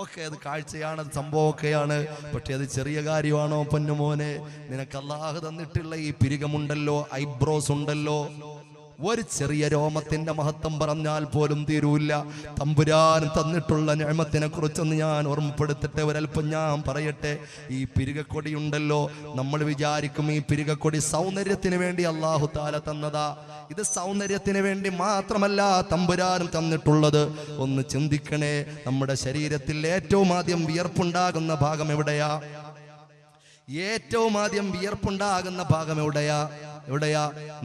Okay, അത് കാഴ്ചയാണ്, അത് സംഭവമൊക്കെയാണ്. പക്ഷെ അത് ചെറിയ കാര്യമാണോ പൊന്നുമോനെ? നിനക്ക് അല്ലാഹു തന്നിട്ടുള്ള ഈ പിരികമുണ്ടല്ലോ, ഐബ്രോസ് ഉണ്ടല്ലോ, ഒരു ചെറിയ രോമത്തിന്റെ മഹത്വം പറഞ്ഞാൽ പോലും തീരൂല്ല. തമ്പുരാൻ തന്നിട്ടുള്ള നിഅമത്തിനെ കുറിച്ചൊന്ന് ഞാൻ ഓർമ്മപ്പെടുത്തട്ടെ, ഒരല്പം ഞാൻ പറയട്ടെ. ഈ പിരികക്കൊടി ഉണ്ടല്ലോ, നമ്മൾ വിചാരിക്കും ഈ പിരികക്കൊടി സൗന്ദര്യത്തിന് വേണ്ടി അല്ലാഹു തആല തന്നതാ. ഇത് സൗന്ദര്യത്തിന് വേണ്ടി മാത്രമല്ല തമ്പുരാനും തന്നിട്ടുള്ളത്. ഒന്ന് ചിന്തിക്കണേ, നമ്മുടെ ശരീരത്തിൽ ഏറ്റവും ആദ്യം വിയർപ്പുണ്ടാകുന്ന ഭാഗം എവിടെയാ? ഏറ്റവും ആദ്യം വിയർപ്പുണ്ടാകുന്ന ഭാഗം എവിടെയാ?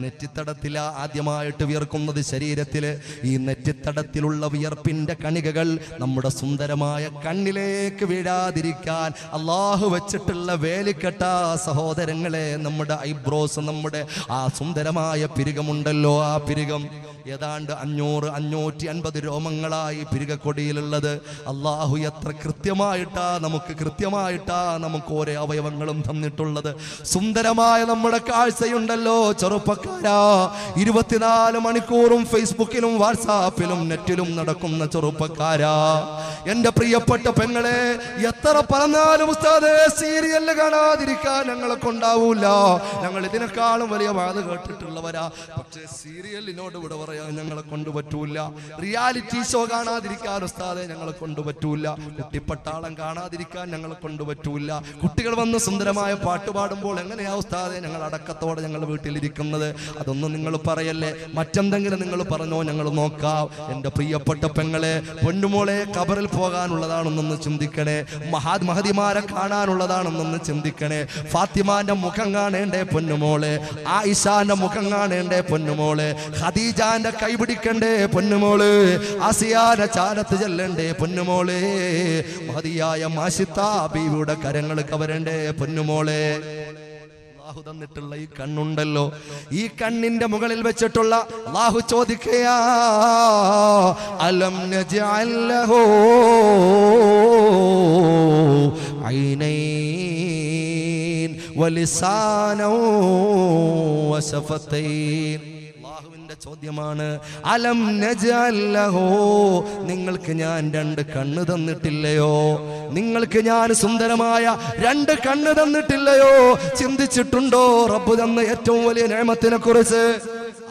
നെറ്റിത്തടത്തില ആദ്യമായിട്ട് വിയർക്കുന്നത് ശരീരത്തില്. ഈ നെറ്റിത്തടത്തിലുള്ള വിയർപ്പിന്റെ കണികകൾ നമ്മുടെ സുന്ദരമായ കണ്ണിലേക്ക് വീഴാതിരിക്കാൻ അല്ലാഹു വെച്ചിട്ടുള്ള വേലിക്കെട്ട സഹോദരങ്ങളെ, നമ്മുടെ ഐബ്രോസ്, നമ്മുടെ ആ സുന്ദരമായ പിരികമുണ്ടല്ലോ, ആ പിരികം ഏതാണ്ട് 500-550 രോമങ്ങളായി പിരികക്കൊടിയിലുള്ളത്. അല്ലാഹു എത്ര കൃത്യമായിട്ടാ നമുക്ക് ഓരോ അവയവങ്ങളും തന്നിട്ടുള്ളത്. സുന്ദരമായ നമ്മുടെ കാഴ്ചയുണ്ടല്ലോ ചെറുപ്പക്കാരാ. 24 മണിക്കൂറും ഫേസ്ബുക്കിലും വാട്സാപ്പിലും നെറ്റിലും നടക്കുന്ന ചെറുപ്പക്കാരാ, എന്റെ പ്രിയപ്പെട്ട പെങ്ങളെ, എത്ര പറഞ്ഞാലും ഉസ്താദേ സീരിയല് കാണാതിരിക്കാൻ ഞങ്ങളെ കൊണ്ടാവൂല, ഞങ്ങൾ ഇതിനേക്കാളും വലിയ വാത് കേട്ടിട്ടുള്ളവരാ. പക്ഷേ സീരിയലിനോട് ഇവിടെ പറയാൻ ഞങ്ങളെ കൊണ്ട് പറ്റൂല. റിയാലിറ്റി ഷോ കാണാതിരിക്കാൻ ഉസ്താദെ ഞങ്ങളെ കൊണ്ട് പറ്റൂല. കുട്ടിപ്പട്ടാളം കാണാതിരിക്കാൻ ഞങ്ങളെ കൊണ്ട് പറ്റൂല. കുട്ടികൾ വന്ന് സുന്ദരമായ പാട്ട് പാടുമ്പോൾ എങ്ങനെയാ ഉസ്താദെ ഞങ്ങൾ അടക്കത്തോടെ ഞങ്ങൾ വീട്ടിലിരിക്കുന്നത്? അതൊന്നും നിങ്ങൾ പറയല്ലേ, മറ്റെന്തെങ്കിലും നിങ്ങൾ പറഞ്ഞോ, ഞങ്ങൾ നോക്കാം. എന്റെ പ്രിയപ്പെട്ട പെങ്ങളെ, പൊന്നുമോളെ, ഖബറിൽ പോകാനുള്ളതാണെന്നൊന്ന് ചിന്തിക്കണേ. മഹദിമാരെ കാണാനുള്ളതാണെന്നൊന്ന് ചിന്തിക്കണേ. ഫാത്തിമാന്റെ മുഖം കാണേണ്ടേ പൊന്നുമോളെ, ആയിഷാന്റെ മുഖം കാണേണ്ടേ പൊന്നുമോളെ, ഖദീജാന്റെ കൈ പിടിക്കണ്ടേ പൊന്നുമോള്, ആസിയാന്റെ ചാരത്ത് ചെല്ലണ്ടേ പൊന്നുമോളെ, മഹദിയായ മാഷിത്താ ബീവിയുടെ കരങ്ങൾ കവരണ്ടേ പൊന്നുമോളെ. അല്ലാഹു തന്നിട്ടുള്ള ഈ കണ്ണുണ്ടല്ലോ, ഈ കണ്ണിന്റെ മുകളിൽ വെച്ചിട്ടുള്ള അല്ലാഹു ചോദിക്കയാ, അലം നജഅൽ ലഹു ഐനൈൻ വലിസാനൻ വശഫതൈൻ. ചോദ്യമാണ്, അലം നജഅൽ ലഹു, നിങ്ങൾക്ക് ഞാൻ 2 കണ്ണ് തന്നിട്ടില്ലയോ? നിങ്ങൾക്ക് ഞാൻ സുന്ദരമായ 2 കണ്ണ് തന്നിട്ടില്ലയോ? ചിന്തിച്ചിട്ടുണ്ടോ റബ്ബ് തന്ന ഏറ്റവും വലിയ നിഅമത്തിനെ കുറിച്ച്?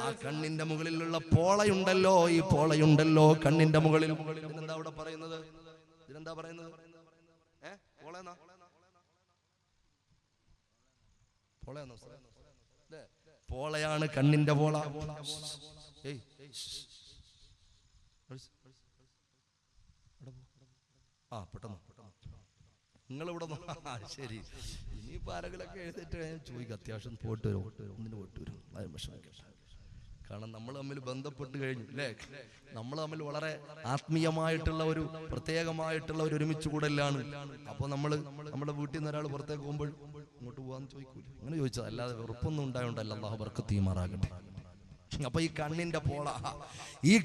ആ കണ്ണിന്റെ മുകളിലുള്ള പോളയുണ്ടല്ലോ, ഈ പോളയുണ്ടല്ലോ കണ്ണിന്റെ മുകളിൽ. ഇതിനെന്താ അവിടെ പറയുന്നത്? ഇതിനെന്താ പറയുന്നത്? പോളയാണ് കണ്ണിന്റെ പോള. പെട്ടെന്ന് നിങ്ങളിവിടെ ശരി. ഇനിയിപ്പോ ആരെങ്കിലൊക്കെ എഴുതിട്ട് ചോദിക്കും, അത്യാവശ്യം പോയിട്ട് വരും, കാരണം നമ്മൾ തമ്മിൽ ബന്ധപ്പെട്ട് കഴിഞ്ഞു അല്ലേ? നമ്മൾ തമ്മിൽ വളരെ ആത്മീയമായിട്ടുള്ള ഒരു പ്രത്യേകമായിട്ടുള്ള ഒരു ഒരുമിച്ച് കൂടലാണ്. അപ്പൊ നമ്മുടെ വീട്ടിൽ നിന്ന് ഒരാൾ പുറത്തേക്ക് പോകുമ്പോൾ ഇങ്ങോട്ട് പോവാന്ന് ചോദിക്കൂല, അങ്ങനെ ചോദിച്ചത് അല്ലാതെ ഉറപ്പൊന്നും ഉണ്ടായോണ്ടല്ല. അല്ലാഹു ബർക്കത്ത് ചെയ്യുമാറാകട്ടെ. അപ്പൊ ഈ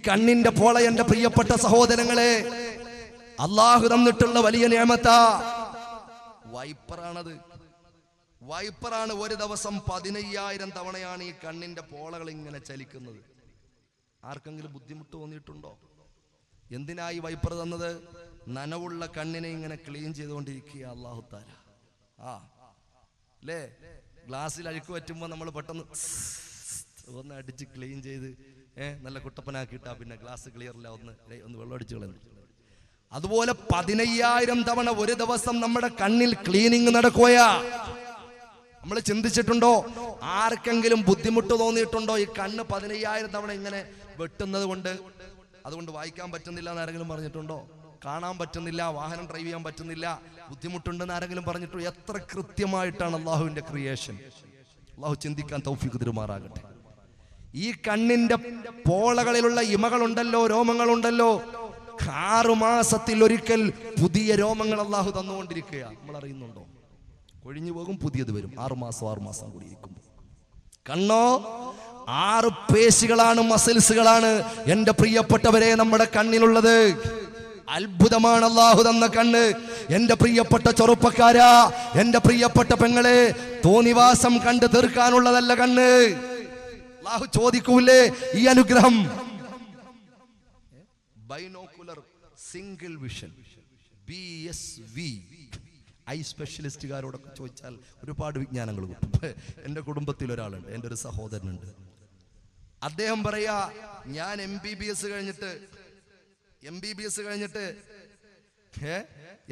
കണ്ണിന്റെ പോള എന്റെ പ്രിയപ്പെട്ട സഹോദരങ്ങളെ, അല്ലാഹു തന്നിട്ടുള്ള വലിയ നിഅമത്താ. വൈപ്പറാണ്. ഒരു ദിവസം 15,000 തവണയാണ് ഈ കണ്ണിന്റെ പോളകൾ ഇങ്ങനെ ചലിക്കുന്നത്. ആർക്കെങ്കിലും ബുദ്ധിമുട്ട് തോന്നിയിട്ടുണ്ടോ? എന്തിനായി വൈപ്പർ തന്നത്? നനവുള്ള കണ്ണിനെ ഇങ്ങനെ ക്ലീൻ ചെയ്തുകൊണ്ടിരിക്കുക അല്ലാഹു തആല. അല്ലേ, ഗ്ലാസ്സിൽ അഴുക്ക് പറ്റുമ്പോൾ നമ്മൾ പെട്ടെന്ന് ഒന്ന് അടിച്ച് ക്ലീൻ ചെയ്ത് നല്ല കുട്ടപ്പനാക്കിയിട്ടാ പിന്നെ ഗ്ലാസ് ക്ലിയറില്ല, ഒന്ന് വെള്ളം അടിച്ചു കളഞ്ഞു. അതുപോലെ 15,000 തവണ ഒരു ദിവസം നമ്മുടെ കണ്ണിൽ ക്ലീനിങ് നടക്കുകയാ. നമ്മൾ ചിന്തിച്ചിട്ടുണ്ടോ? ആർക്കെങ്കിലും ബുദ്ധിമുട്ട് തോന്നിയിട്ടുണ്ടോ ഈ കണ്ണ് 15,000 തവണ ഇങ്ങനെ വെട്ടുന്നത് കൊണ്ട്? അതുകൊണ്ട് വായിക്കാൻ പറ്റുന്നില്ല എന്ന് ആരെങ്കിലും പറഞ്ഞിട്ടുണ്ടോ? കാണാൻ പറ്റുന്നില്ല, വാഹനം ഡ്രൈവ് ചെയ്യാൻ പറ്റുന്നില്ല, ബുദ്ധിമുട്ടുണ്ടെന്ന് ആരെങ്കിലും പറഞ്ഞിട്ടുണ്ടോ? എത്ര കൃത്യമായിട്ടാണ് അള്ളാഹുവിന്റെ ക്രിയേഷൻ. അള്ളാഹു ചിന്തിക്കാൻ തൗഫീഖ് തരുമാറാകട്ടെ. ഈ കണ്ണിന്റെ പോളകളിലുള്ള ഇമകളുണ്ടല്ലോ, രോമങ്ങളുണ്ടല്ലോ, 6 മാസത്തിൽ ഒരിക്കൽ പുതിയ രോമങ്ങൾ അള്ളാഹു തന്നുകൊണ്ടിരിക്കുക. നമ്മൾ അറിയുന്നുണ്ടോ? കൊഴിഞ്ഞു പോകും, പുതിയത് വരും. 6 മാസം കൂടി ഇരിക്കുമ്പോൾ. കണ്ണോ 6 പേശികളാണ്, മസിൽസുകളാണ് എന്റെ പ്രിയപ്പെട്ടവരെ നമ്മുടെ കണ്ണിലുള്ളത്. അത്ഭുതമാണ് അല്ലാഹു തന്ന കണ്ണ്. എന്റെ പ്രിയപ്പെട്ട ചെറുപ്പക്കാരാ, എന്റെ പ്രിയപ്പെട്ട പെങ്ങളെ, തോന്നിവാസം കണ്ട് തീർക്കാനുള്ളതല്ല കണ്ണ്. അല്ലാഹു ചോദിക്കൂലേ ഈ അനുഗ്രഹം? Binocular single vision, BSV eye സ്പെഷ്യലിസ്റ്റുകാരോടൊക്കെ ചോദിച്ചാൽ ഒരുപാട് വിജ്ഞാനങ്ങൾ കിട്ടും. എൻ്റെ കുടുംബത്തിൽ ഒരാളുണ്ട്, എൻ്റെ ഒരു സഹോദരനുണ്ട്. അദ്ദേഹം പറയാ, ഞാൻ MBBS കഴിഞ്ഞിട്ട്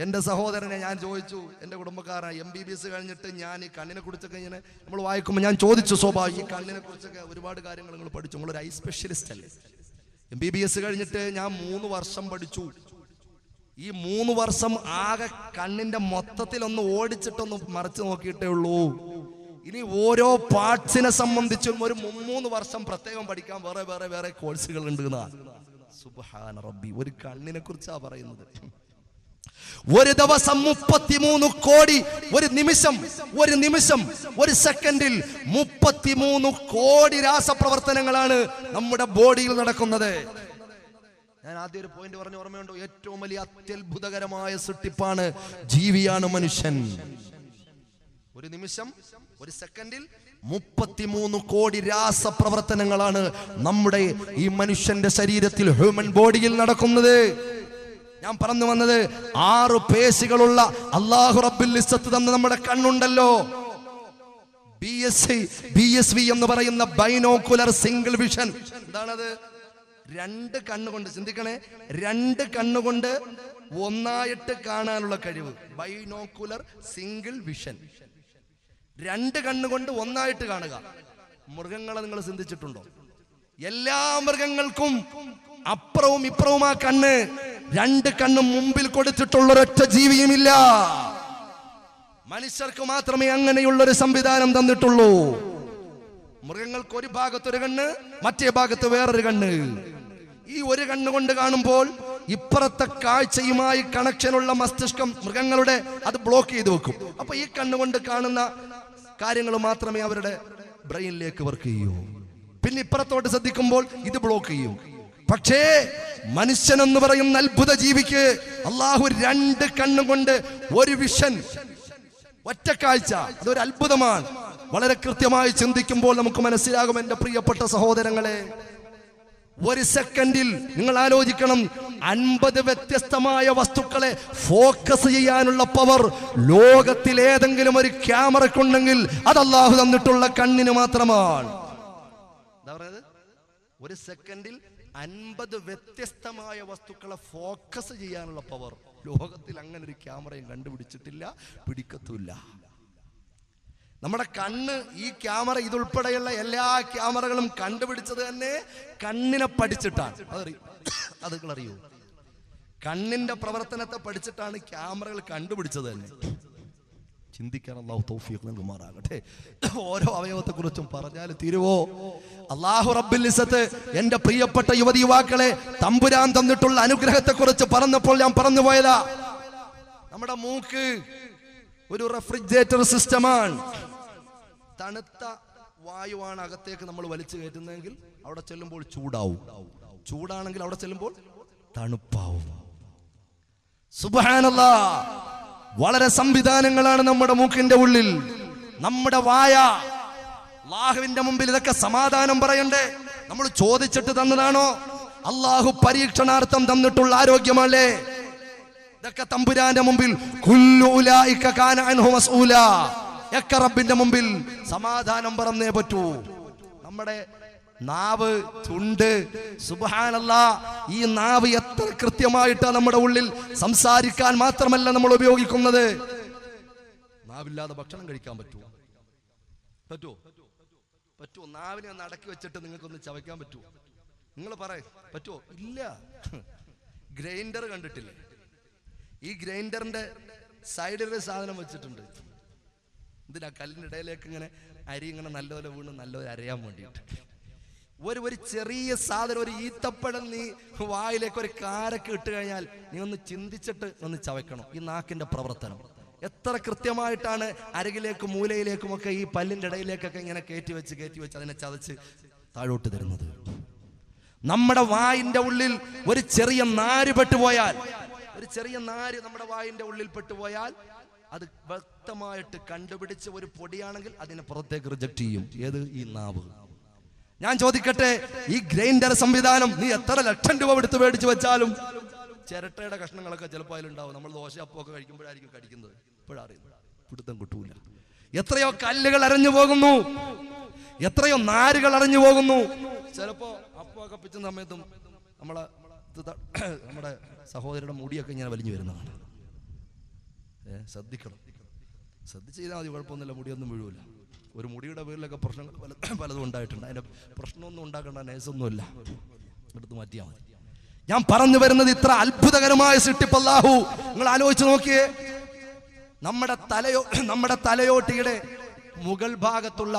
എൻ്റെ സഹോദരനെ ഞാൻ ചോദിച്ചു, എൻ്റെ കുടുംബക്കാരൻ MBBS കഴിഞ്ഞിട്ട് ഞാൻ ഈ കണ്ണിനെ കുറിച്ചൊക്കെ ഇങ്ങനെ നമ്മൾ വായിക്കുമ്പോൾ ഞാൻ ചോദിച്ചു, സ്വാഭാവികം ഈ കണ്ണിനെ കുറിച്ചൊക്കെ ഒരുപാട് കാര്യങ്ങൾ നിങ്ങൾ പഠിച്ചു, നിങ്ങളൊരു ഐ സ്പെഷ്യലിസ്റ്റ് അല്ലേ? MBBS കഴിഞ്ഞിട്ട് ഞാൻ 3 വർഷം പഠിച്ചു. ഈ 3 വർഷം ആകെ കണ്ണിന്റെ മൊത്തത്തിലൊന്ന് ഓടിച്ചിട്ടൊന്ന് മറിച്ച് നോക്കിയിട്ടേ ഉള്ളൂ. ഇനി ഓരോ പാർട്സിനെ സംബന്ധിച്ചും ഒരു 3 വർഷം പ്രത്യേകം പഠിക്കാൻ വേറെ കോഴ്സുകൾ ഉണ്ട്. സുബ്ഹാന റബ്ബി, ഒരു കണ്ണിനെ കുറിച്ചാ പറയുന്നത്. ഒരു ദിവസം 33 കോടി, ഒരു നിമിഷം ഒരു സെക്കൻഡിൽ 33 കോടി രാസപ്രവർത്തനങ്ങളാണ് നമ്മുടെ ബോഡിയിൽ നടക്കുന്നത്. ഞാൻ ആദ്യം ഒരു പോയിന്റ് പറഞ്ഞ ഓർമ്മയുണ്ടോ? ഏറ്റവും വലിയ അത്യത്ഭുതകരമായ സൃഷ്ടിപ്പാണ്, ജീവിയാണ് മനുഷ്യൻ. ഒരു നിമിഷം, ഒരു സെക്കൻഡിൽ 33 കോടി രാസപ്രവർത്തനങ്ങളാണ് നമ്മുടെ ഈ മനുഷ്യന്റെ ശരീരത്തിൽ, ഹ്യൂമൻ ബോഡിയിൽ നടക്കുന്നത്. ഞാൻ പറഞ്ഞു വന്നത്, 6 പേശികളുള്ള അല്ലാഹു റബ്ബുൽ ഇസ്സത്ത് തന്ന നമ്മുടെ കണ്ണുണ്ടല്ലോ, BSV എന്ന് പറയുന്ന ബൈനോക്കുലർ സിംഗിൾ വിഷൻ. എന്താണത്? 2 കണ്ണുകൊണ്ട്, ചിന്തിക്കണേ, 2 കണ്ണുകൊണ്ട് ഒന്നായിട്ട് കാണാനുള്ള കഴിവ്, ബൈനോക്കുലർ സിംഗിൾ വിഷൻ. 2 കണ്ണുകൊണ്ട് ഒന്നായിട്ട് കാണുക. മൃഗങ്ങളെ നിങ്ങൾ ചിന്തിച്ചിട്ടുണ്ടോ? എല്ലാ മൃഗങ്ങൾക്കും അപ്പുറവും ഇപ്പുറവും ആ കണ്ണ്, 2 കണ്ണും മുമ്പിൽ കൊടുത്തിട്ടുള്ള ഒരൊറ്റ ജീവിയുമില്ല. മനുഷ്യർക്ക് മാത്രമേ അങ്ങനെയുള്ളൊരു സംവിധാനം തന്നിട്ടുള്ളൂ. മൃഗങ്ങൾക്ക് ഒരു ഭാഗത്തൊരു കണ്ണ്, മറ്റേ ഭാഗത്ത് വേറൊരു കണ്ണ്. ഈ ഒരു കണ്ണുകൊണ്ട് കാണുമ്പോൾ ഇപ്പുറത്തെ കാഴ്ചയുമായി കണക്ഷനുള്ള മസ്തിഷ്കം മൃഗങ്ങളുടെ അത് ബ്ലോക്ക് ചെയ്ത് വെക്കും. അപ്പൊ ഈ കണ്ണുകൊണ്ട് കാണുന്ന കാര്യങ്ങൾ മാത്രമേ അവരുടെ ബ്രെയിനിലേക്ക് വർക്ക് ചെയ്യൂ. പിന്നെ ഇപ്പുറത്തോട്ട് ശ്രദ്ധിക്കുമ്പോൾ ഇത് ബ്ലോക്ക് ചെയ്യും. പക്ഷേ മനുഷ്യൻ എന്ന് പറയുന്ന അത്ഭുത ജീവിക്ക് അള്ളാഹു 2 കണ്ണുകൊണ്ട് ഒരു വിഷൻ, ഒറ്റ കാഴ്ച. അതൊരു അത്ഭുതമാണ്. വളരെ കൃത്യമായി ചിന്തിക്കുമ്പോൾ നമുക്ക് മനസ്സിലാകും എൻ്റെ പ്രിയപ്പെട്ട സഹോദരങ്ങളെ. ഒരു സെക്കൻഡിൽ നിങ്ങൾ ആലോചിക്കണം, 50 വ്യത്യസ്തമായ വസ്തുക്കളെ ഫോക്കസ് ചെയ്യാനുള്ള പവർ ലോകത്തിൽ ഏതെങ്കിലും ഒരു ക്യാമറക്കുണ്ടെങ്കിൽ അത് അല്ലാഹു തന്നിട്ടുള്ള കണ്ണിന് മാത്രമാണ്. എന്താ പറയുന്നത്? ഒരു സെക്കൻഡിൽ 50 വ്യത്യസ്തമായ വസ്തുക്കളെ ഫോക്കസ് ചെയ്യാനുള്ള പവർ ലോകത്തിൽ അങ്ങനെ ഒരു ക്യാമറയും കണ്ടുപിടിച്ചിട്ടില്ല, പിടിക്കത്തുമില്ല. നമ്മുടെ കണ്ണ്, ഈ ക്യാമറ ഇതുൾപ്പെടെയുള്ള എല്ലാ ക്യാമറകളും കണ്ടുപിടിച്ചത് തന്നെ കണ്ണിനെ പഠിച്ചിട്ടാണ്. അത് നിങ്ങൾ അറിയൂ? കണ്ണിന്റെ പ്രവർത്തനത്തെ പഠിച്ചിട്ടാണ് ക്യാമറകൾ കണ്ടുപിടിച്ചത് തന്നെ. ചിന്തിക്കാൻ അല്ലാഹു തൗഫീഖ് നൽകുമാറാകട്ടെ. ഓരോ അവയവത്തെ കുറിച്ചും പറഞ്ഞാൽ തീരുവോ? അല്ലാഹു റബ്ബുൽ ഇസ്സത്ത് എൻ്റെ പ്രിയപ്പെട്ട യുവതി യുവാക്കളെ തമ്പുരാൻ തന്നിട്ടുള്ള അനുഗ്രഹത്തെ കുറിച്ച് പറഞ്ഞപ്പോൾ ഞാൻ പറഞ്ഞു പോയതാ, നമ്മുടെ മൂക്ക് ഒരു റെഫ്രിജറേറ്റർ സിസ്റ്റമാണ്. തണുത്ത വായുവാണ് അകത്തേക്ക് നമ്മൾ വലിച്ചു കയറ്റുന്നതെങ്കിൽ അവിടെ ചെല്ലുമ്പോൾ ചൂടാവും, ചൂടാണെങ്കിൽ അവിടെ ചെല്ലുമ്പോൾ തണുപ്പാവും. സുബ്ഹാനല്ലാഹ്, വളരെ സംവിധാനങ്ങളാണ് നമ്മുടെ മൂക്കിന്റെ ഉള്ളിൽ. നമ്മുടെ വായ, അല്ലാഹുവിന്റെ മുമ്പിൽ ഇതൊക്കെ സമാധാനം പറയണ്ടേ? നമ്മൾ ചോദിച്ചിട്ട് തന്നതാണോ? അല്ലാഹു പരീക്ഷണാർത്ഥം തന്നിട്ടുള്ള ആരോഗ്യമല്ലേ? ഇതൊക്കെ തമ്പുരാന്റെ മുമ്പിൽ കുല്ലു ഉലൈക കാന അൻഹു മസ്ഊല, ഒക്കെ റബ്ബിന്റെ മുമ്പിൽ സമാധാനം പറഞ്ഞേ പറ്റൂ. നമ്മുടെ നാവ്, ചുണ്ട്, സുബ്ഹാനല്ലാഹ്, ഈ നാവ് എത്ര കൃത്യമായിട്ടാണ് നമ്മുടെ ഉള്ളിൽ സംസാരിക്കാൻ മാത്രമല്ല നമ്മൾ ഉപയോഗിക്കുന്നത്. നാവില്ലാതെ ഭക്ഷണം കഴിക്കാൻ പറ്റുമോ? പറ്റുമോ? നാവിനെ ഒന്ന് അടക്കി വെച്ചിട്ട് നിങ്ങൾക്കൊന്ന് ചവയ്ക്കാൻ പറ്റുമോ? നിങ്ങൾ പറയ്, പറ്റുമോ? ഇല്ല. ഗ്രൈൻഡർ കണ്ടിട്ടില്ലേ? ഈ ഗ്രൈൻഡറിന്റെ സൈഡിലൊരു സാധനം വെച്ചിട്ടുണ്ട്. എന്തിനാ? കല്ലിൻ്റെ ഇടയിലേക്ക് ഇങ്ങനെ അരി ഇങ്ങനെ നല്ലപോലെ വീണ് നല്ലപോലെ അരയാൻ വേണ്ടിയിട്ട്. ഒരു ചെറിയ സാധനം, ഒരു ഈത്തപ്പഴം നീ വായിലേക്ക് ഒരു കാരക്ക് ഇട്ട് കഴിഞ്ഞാൽ നീ ഒന്ന് ചിന്തിച്ചിട്ട് ഒന്ന് ചവയ്ക്കണം. ഈ നാക്കിന്റെ പ്രവർത്തനം എത്ര കൃത്യമായിട്ടാണ് അരകിലേക്കും മൂലയിലേക്കുമൊക്കെ ഈ പല്ലിൻ്റെ ഇടയിലേക്കൊക്കെ ഇങ്ങനെ കയറ്റി വെച്ച് അതിനെ ചതച്ച് താഴോട്ട് തരുന്നത്. നമ്മുടെ വായിന്റെ ഉള്ളിൽ ഒരു ചെറിയ നാര് പെട്ടുപോയാൽ, ഒരു ചെറിയ നാര് നമ്മുടെ വായിന്റെ ഉള്ളിൽ പെട്ടുപോയാൽ അത് വ്യക്തമായിട്ട് കണ്ടുപിടിച്ച് ഒരു പൊടിയാണെങ്കിൽ അതിനെ പുറത്തേക്ക് റിജക്ട് ചെയ്യും. ഏത്? ഈ നാവ്. ഞാൻ ചോദിക്കട്ടെ, ഈ ഗ്രൈൻഡർ സംവിധാനം നീ എത്ര ലക്ഷം രൂപ എടുത്ത് മേടിച്ചു വെച്ചാലും ചിരട്ടയുടെ കഷ്ണങ്ങളൊക്കെ ചിലപ്പോൾ അതിലുണ്ടാവും. നമ്മൾ ദോശ അപ്പമൊക്കെ കഴിക്കുമ്പോഴായിരിക്കും കടിക്കുന്നത്. ഇപ്പോഴറിയുന്നത് പിടുത്തം കിട്ടൂല. എത്രയോ കല്ലുകൾ അരഞ്ഞു പോകുന്നു, എത്രയോ നാരുകൾ അറിഞ്ഞു പോകുന്നു. ചിലപ്പോ അപ്പമൊക്കെ പിച്ചുന്ന സമയത്തും നമ്മുടെ സഹോദരിയുടെ മുടിയൊക്കെ ഇങ്ങനെ വലിഞ്ഞു വരുന്നതാണ്. ശ്രദ്ധിക്കണം, ശ്രദ്ധിച്ച് ചെയ്താൽ മതി, കുഴപ്പമൊന്നുമില്ല, മുടിയൊന്നും വീഴൂല. ഒരു മുടിയുടെ പേരിലൊക്കെ പ്രശ്നങ്ങൾ പലതും ഉണ്ടായിട്ടുണ്ട്. അതിന്റെ പ്രശ്നമൊന്നും ഉണ്ടാക്കേണ്ട, നേഴ്സൊന്നുമില്ല, എടുത്ത് മാറ്റിയാൽ മതി. ഞാൻ പറഞ്ഞു വരുന്നത് ഇത്ര അത്ഭുതകരമായ സൃഷ്ടിപ്പ് അല്ലാഹു. നിങ്ങൾ ആലോചിച്ച് നോക്കിയേ, നമ്മുടെ തലയോട്ടിയുടെ മുകൾ ഭാഗത്തുള്ള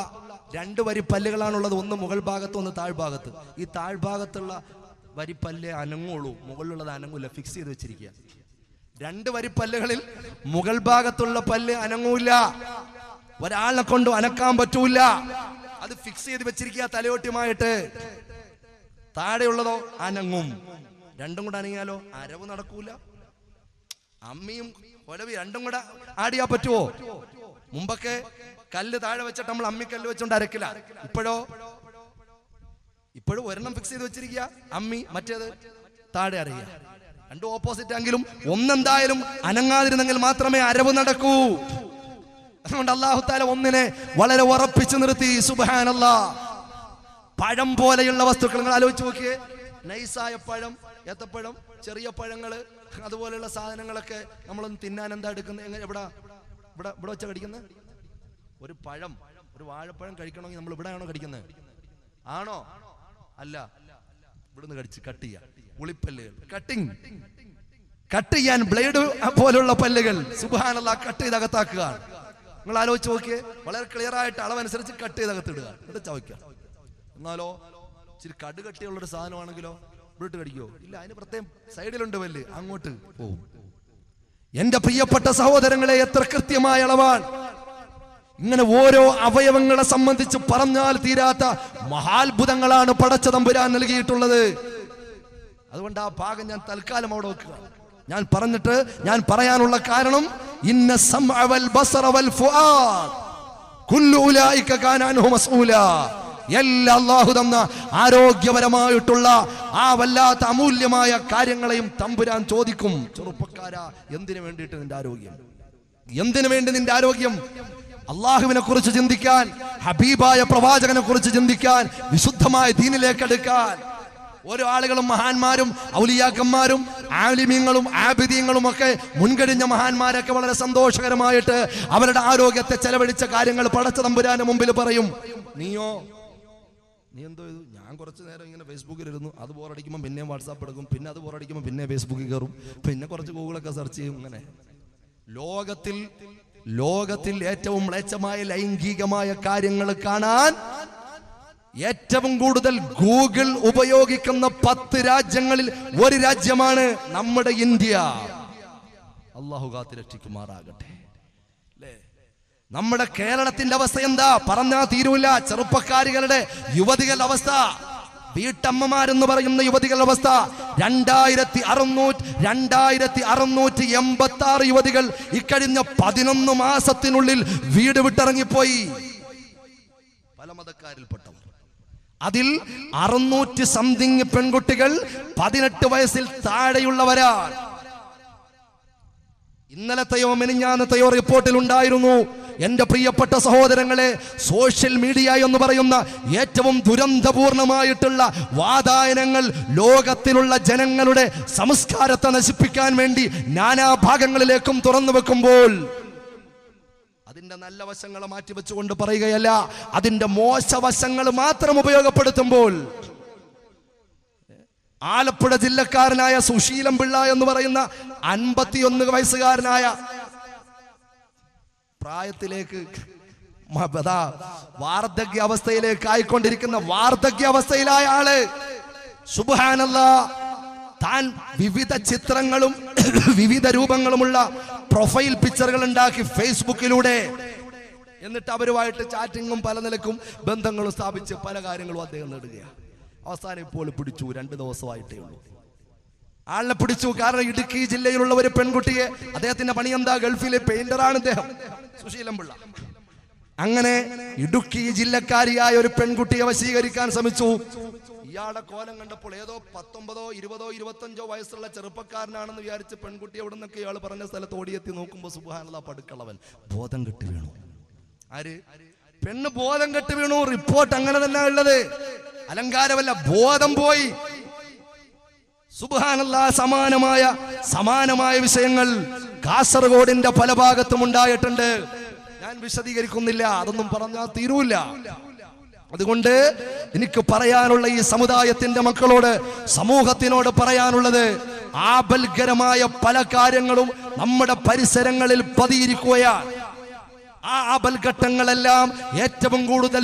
2 വരി പല്ലുകളാണുള്ളത്. ഒന്ന് മുകൾ ഭാഗത്ത്, ഒന്ന് താഴ്ഭാഗത്ത്. ഈ താഴ്ഭാഗത്തുള്ള വരിപ്പല്ലേ അനങ്ങുള്ളൂ, മുകളിലുള്ളത് അനങ്ങൂല, ഫിക്സ് ചെയ്ത് വെച്ചിരിക്കുക. 2 വരിപ്പല്ലുകളിൽ മുകൾ ഭാഗത്തുള്ള പല്ല് അനങ്ങൂല, ഒരാളെ കൊണ്ട് അനക്കാൻ പറ്റൂല, അത് ഫിക്സ് ചെയ്ത് വെച്ചിരിക്കുക തലയോട്ടിയുമായിട്ട്. താഴെയുള്ളതോ അനങ്ങും. രണ്ടും കൂടെ അനങ്ങിയാലോ അരവ് നടക്കൂല. അമ്മിയും ഒലവി രണ്ടും കൂടെ ആടിയാ പറ്റുമോ? മുമ്പൊക്കെ കല്ല് താഴെ വെച്ചിട്ട് നമ്മൾ അമ്മിക്കല്ല് വെച്ചോണ്ട് അരക്കില്ല. ഇപ്പോഴും ഒരെണ്ണം ഫിക്സ് ചെയ്ത് വെച്ചിരിക്കുക അമ്മി, മറ്റേത് താഴെ അറിയുക. രണ്ടും ഓപ്പോസിറ്റ് ആണെങ്കിലും ഒന്നെന്തായാലും അനങ്ങാതിരുന്നെങ്കിൽ മാത്രമേ അരവ് നടക്കൂ. അതുകൊണ്ട് അല്ലാഹു തആല ഒന്നിനെ വളരെ ഉറപ്പിച്ചു നിർത്തി. സുബ്ഹാനല്ലാഹ്. പഴം പോലെയുള്ള വസ്തുക്കൾ നിങ്ങൾ ആലോചിച്ച് നോക്കിയേ. നൈസായ പഴം, ഏത്തപ്പഴം, ചെറിയ പഴങ്ങള്, അതുപോലെയുള്ള സാധനങ്ങളൊക്കെ നമ്മളൊന്ന് തിന്നാൻ എന്താ എടുക്കുന്നത്? ഇവിടെ വെച്ചാ കടിക്കുന്നത്? ഒരു പഴം, ഒരു വാഴപ്പഴം കഴിക്കണമെങ്കിൽ നമ്മൾ ഇവിടെയാണോ കടിക്കുന്നത്? ആണോ? അല്ല, ഇവിടുന്ന് കടിച്ച് കട്ട് ചെയ്യാം. ഉളിപ്പല്ലുകൾ, കട്ട് ചെയ്യാൻ ബ്ലേഡ് പോലുള്ള പല്ലുകൾ. സുബ്ഹാനല്ലാഹ്. കട്ട് ചെയ്ത് അകത്താക്കുക. നിങ്ങൾ ആലോചിച്ച് നോക്കിയേ. വളരെ ക്ലിയർ ആയിട്ട് അളവനുസരിച്ച് കട്ട് ചെയ്ത് അകത്തിടുക, എന്നിട്ട് ചവയ്ക്കുക. എന്നാലോ ഇച്ചിരി കടുകട്ടിയുള്ളൊരു സാധനമാണെങ്കിലോ ഇവിട്ട് കടിക്കോ? ഇല്ല, അതിന് പ്രത്യേകം സൈഡിലുണ്ട് പല്ല്, അങ്ങോട്ട് പോവും. എന്റെ പ്രിയപ്പെട്ട സഹോദരങ്ങളെ, എത്ര കൃത്യമായ അളവാണ്! ഇങ്ങനെ ഓരോ അവയവങ്ങളെ സംബന്ധിച്ച് പറഞ്ഞാൽ തീരാത്ത മഹാത്ഭുതങ്ങളാണ് പടച്ച തമ്പുരാൻ നൽകിയിട്ടുള്ളത്. അതുകൊണ്ട് ആ ഭാഗം ഞാൻ തൽക്കാലം അവിടെ വെക്കുക. ഞാൻ പറഞ്ഞിട്ട് ഞാൻ പറയാനുള്ള കാരണം, ഇന്ന സമഅ വൽ ബസറ വൽ ഫുആദ് കുല്ലു ഉലൈക കാന അൻഹു മസ്ഊല. എല്ലാ അല്ലാഹു തന്ന ആരോഗ്യപരമായിട്ടുള്ള ആ വല്ലാത്ത അമൂല്യമായ കാര്യങ്ങളെയും തമ്പുരാൻ ചോദിക്കും. ചെറുപ്പക്കാരാ, എന്തിനു വേണ്ടിയിട്ട് നിന്റെ ആരോഗ്യം? എന്തിനു വേണ്ടി നിന്റെ ആരോഗ്യം? അള്ളാഹുവിനെ കുറിച്ച് ചിന്തിക്കാൻ, ഹബീബായ പ്രവാചകനെ കുറിച്ച് ചിന്തിക്കാൻ, വിശുദ്ധമായ ദീനിലേക്ക് എടുക്കാൻ. ഓരോ ആളുകളും മഹാന്മാരും ഔലിയാക്കന്മാരും ആലിമീങ്ങളും ആബിദീങ്ങളും ഒക്കെ മുൻകഴിഞ്ഞ മഹാന്മാരൊക്കെ വളരെ സന്തോഷകരമായിട്ട് അവരുടെ ആരോഗ്യത്തെ ചെലവഴിച്ച കാര്യങ്ങൾ പടച്ച തമ്പുരാന്റെ മുമ്പിൽ പറയും. നീ എന്തോ ചെയ്തു? ഞാൻ കുറച്ച് നേരം ഇങ്ങനെ ഫേസ്ബുക്കിലിരുന്നു. അത് ബോറടിക്കുമ്പോൾ പിന്നെ വാട്സാപ്പ് എടുക്കും, പിന്നെ അത് ബോറടിക്കുമ്പോൾ പിന്നെ ഫേസ്ബുക്കിൽ കയറും, പിന്നെ കുറച്ച് ഗൂഗിളൊക്കെ സെർച്ച് ചെയ്യും. അങ്ങനെ ലോകത്തിൽ ഏറ്റവും മ്ലേച്ഛമായ ലൈംഗികമായ കാര്യങ്ങൾ കാണാൻ ഏറ്റവും കൂടുതൽ ഗൂഗിൾ ഉപയോഗിക്കുന്ന 10 രാജ്യങ്ങളിൽ ഒരു രാജ്യമാണ് നമ്മുടെ ഇന്ത്യ. അല്ലാഹു കാത്തുരക്ഷിക്കുമാറാകട്ടെ. നമ്മുടെ കേരളത്തിന്റെ അവസ്ഥ എന്താ പറഞ്ഞാ തീരൂല. ചെറുപ്പക്കാരികളുടെ യുവതികളുടെ അവസ്ഥ, വീട്ടമ്മമാരെന്ന് പറയുന്ന യുവതികളുടെ അവസ്ഥ, 2686 യുവതികൾ ഇക്കഴിഞ്ഞ 11 മാസത്തിനുള്ളിൽ വീട് വിട്ടിറങ്ങിപ്പോയി. പല മതക്കാരിൽപ്പെട്ടവർ. അതിൽ 600 സംതിങ് പെൺകുട്ടികൾ 18 വയസ്സിൽ താഴെയുള്ളവരാണ്. ഇന്നലത്തെയോ മെനിഞ്ഞാന്നത്തെയോ റിപ്പോർട്ടിൽ ഉണ്ടായിരുന്നു. എന്റെ പ്രിയപ്പെട്ട സഹോദരങ്ങളെ, സോഷ്യൽ മീഡിയ എന്ന് പറയുന്ന ഏറ്റവും ദുരന്തപൂർണമായിട്ടുള്ള വാതായനങ്ങൾ ലോകത്തിലുള്ള ജനങ്ങളുടെ സംസ്കാരത്തെ നശിപ്പിക്കാൻ വേണ്ടി നാനാഭാഗങ്ങളിലേക്കും തുറന്നു വെക്കുമ്പോൾ, അതിന്റെ നല്ല വശങ്ങളെ മാറ്റിവെച്ചുകൊണ്ട് പറയുകയല്ല, അതിന്റെ മോശവശങ്ങൾ മാത്രം ഉപയോഗപ്പെടുത്തുമ്പോൾ, ആലപ്പുഴ ജില്ലക്കാരനായ സുശീലം പിള്ള എന്ന് പറയുന്ന 51 വയസ്സുകാരനായ പ്രായത്തിലേക്ക് വാർദ്ധക്യാവസ്ഥയിലേക്ക് ആയിക്കൊണ്ടിരിക്കുന്ന വാർദ്ധക്യാവസ്ഥയിലായ ആള്, സുബ്ഹാനല്ലാഹ്, താൻ വിവിധ ചിത്രങ്ങളും വിവിധ രൂപങ്ങളുമുള്ള പ്രൊഫൈൽ പിക്ചറുകൾ ഉണ്ടാക്കി ഫേസ്ബുക്കിലൂടെ, എന്നിട്ട് അവരുമായിട്ട് ചാറ്റിങ്ങും പല നിലക്കും ബന്ധങ്ങളും സ്ഥാപിച്ച് പല കാര്യങ്ങളും അദ്ദേഹം നേടുകയാണ്. അവസാനം ഇപ്പോൾ പിടിച്ചു. 2 ദിവസമായിട്ടേ ഉള്ളൂ. ആളിനെ പിടിച്ചു. കാരണം ഇടുക്കി ജില്ലയിലുള്ള ഒരു പെൺകുട്ടിയെ, അദ്ദേഹത്തിന്റെ പണി എന്താ, ഗൾഫിലെ പെയിന്ററാണ് അദ്ദേഹം, സുശീലം പിള്ള. അങ്ങനെ ഇടുക്കി ജില്ലക്കാരിയായ ഒരു പെൺകുട്ടിയെ വശീകരിക്കാൻ ശ്രമിച്ചു. ഇയാളുടെ കോലം കണ്ടപ്പോൾ ഏതോ 19, 20, 25 വയസ്സുള്ള ചെറുപ്പക്കാരനാണെന്ന് വിചാരിച്ച് പെൺകുട്ടി എവിടെ നിന്നൊക്കെ ഇയാൾ പറഞ്ഞ സ്ഥലത്ത് ഓടിയെത്തി നോക്കുമ്പോൾ സുബ്ഹാനല്ലാഹ് പടുക്കളവൻ ബോധം കെട്ട് വീണു. ആര്? പെണ്ണ് ബോധം കെട്ട് വീണു. റിപ്പോർട്ട് അങ്ങനെ തന്നെ ഉള്ളത്, അലങ്കാരമല്ല, ബോധം പോയി. സുബ്ഹാനല്ലാഹ്. സമാനമായ വിഷയങ്ങൾ കാസർഗോഡിന്റെ പല ഭാഗത്തും ഉണ്ടായിട്ടുണ്ട്. ഞാൻ വിശദീകരിക്കുന്നില്ല, അതൊന്നും പറഞ്ഞാൽ തീരൂല. അതുകൊണ്ട് എനിക്ക് പറയാനുള്ള ഈ സമുദായത്തിന്റെ മക്കളോട്, സമൂഹത്തിനോട് പറയാനുള്ളത്, ആപൽകരമായ പല കാര്യങ്ങളും നമ്മുടെ പരിസരങ്ങളിൽ പതിയിരിക്കുകയാണ്. ആ ആപൽഘട്ടങ്ങളെല്ലാം ഏറ്റവും കൂടുതൽ